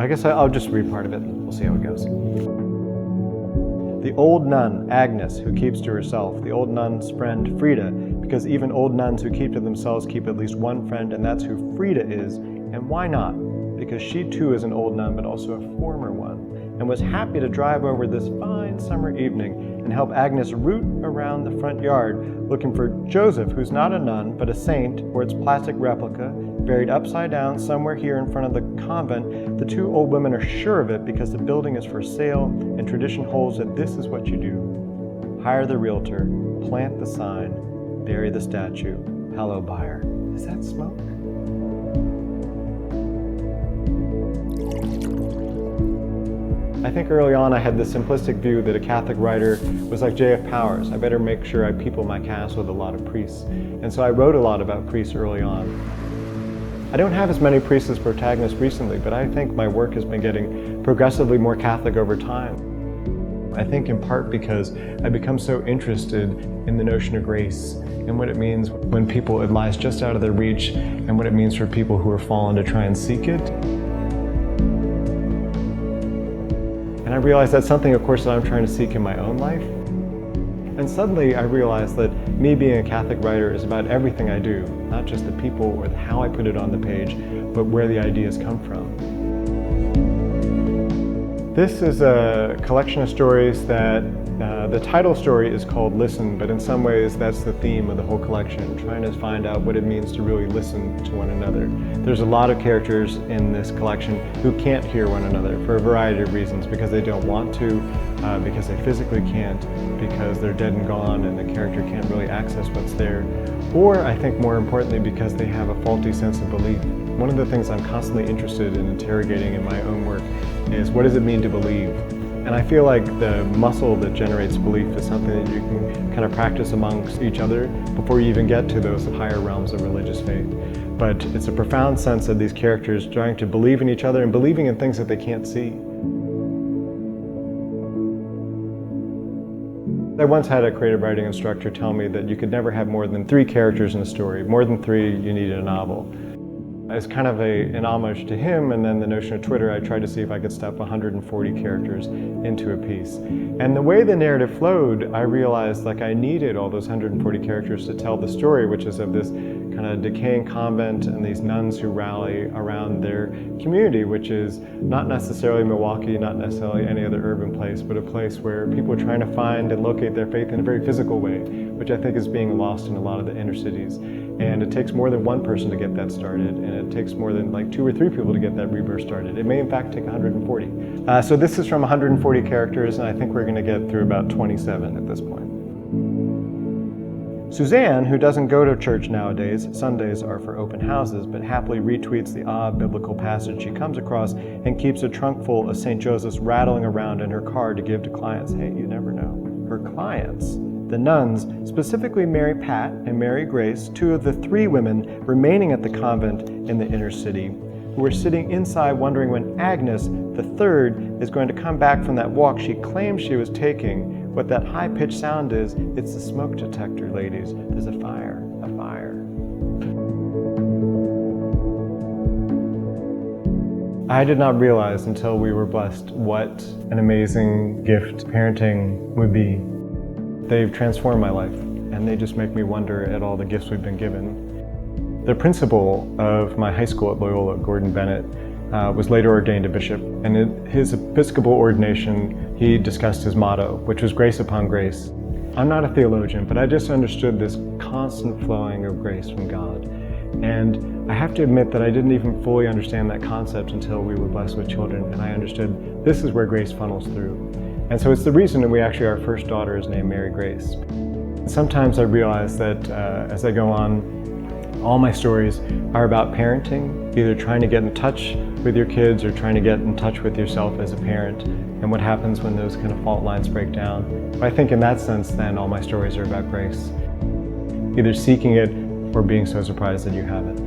I guess I'll just read part of it and we'll see how it goes. The old nun, Agnes, who keeps to herself, the old nun's friend, Frida, because even old nuns who keep to themselves keep at least one friend, and that's who Frida is. And why not? Because she too is an old nun, but also a former one, and was happy to drive over this fine summer evening and help Agnes root around the front yard looking for Joseph, who's not a nun, but a saint, or its plastic replica, buried upside down somewhere here in front of the convent. The two old women are sure of it because the building is for sale, and tradition holds that this is what you do. Hire the realtor, plant the sign, bury the statue. Hello, buyer. Is that smoke? I think early on I had this simplistic view that a Catholic writer was like J.F. Powers. I better make sure I people my cast with a lot of priests. And so I wrote a lot about priests early on. I don't have as many priests as protagonists recently, but I think my work has been getting progressively more Catholic over time. I think in part because I've become so interested in the notion of grace and what it means when people it lies just out of their reach, and what it means for people who are fallen to try and seek it. And I realized that's something, of course, that I'm trying to seek in my own life. And suddenly I realized that me being a Catholic writer is about everything I do, not just the people or how I put it on the page, but where the ideas come from. This is a collection of stories that the title story is called Listen, but in some ways that's the theme of the whole collection, trying to find out what it means to really listen to one another. There's a lot of characters in this collection who can't hear one another for a variety of reasons, because they don't want to, because they physically can't, because they're dead and gone and the character can't really access what's there, or I think more importantly because they have a faulty sense of belief. One of the things I'm constantly interested in interrogating in my own work is, what does it mean to believe? And I feel like the muscle that generates belief is something that you can kind of practice amongst each other before you even get to those higher realms of religious faith. But it's a profound sense of these characters trying to believe in each other and believing in things that they can't see. I once had a creative writing instructor tell me that you could never have more than 3 characters in a story. More than 3, you need a novel. As kind of an homage to him, and then the notion of Twitter, I tried to see if I could stuff 140 characters into a piece. And the way the narrative flowed, I realized like I needed all those 140 characters to tell the story, which is of this kind of decaying convent and these nuns who rally around their community, which is not necessarily Milwaukee, not necessarily any other urban place, but a place where people are trying to find and locate their faith in a very physical way, which I think is being lost in a lot of the inner cities. And it takes more than one person to get that started, and it takes more than like 2 or 3 people to get that rebirth started. It may in fact take 140. So this is from 140 characters, and I think we're going to get through about 27 at this point. Suzanne, who doesn't go to church nowadays, Sundays are for open houses, but happily retweets the odd biblical passage she comes across and keeps a trunk full of St. Joseph's rattling around in her car to give to clients. Hey, you never know. Her clients. The nuns, specifically Mary Pat and Mary Grace, 2 of the 3 women remaining at the convent in the inner city, who were sitting inside wondering when Agnes, the 3rd, is going to come back from that walk she claimed she was taking. What that high-pitched sound is, it's the smoke detector, ladies. There's a fire, a fire. I did not realize until we were blessed what an amazing gift parenting would be. They've transformed my life, and they just make me wonder at all the gifts we've been given. The principal of my high school at Loyola, Gordon Bennett, was later ordained a bishop, and in his Episcopal ordination, he discussed his motto, which was grace upon grace. I'm not a theologian, but I just understood this constant flowing of grace from God. And I have to admit that I didn't even fully understand that concept until we were blessed with children, and I understood this is where grace funnels through. And so it's the reason that our first daughter is named Mary Grace. Sometimes I realize that as I go on, all my stories are about parenting, either trying to get in touch with your kids or trying to get in touch with yourself as a parent, and what happens when those kind of fault lines break down. But I think in that sense, then, all my stories are about grace. Either seeking it or being so surprised that you have it.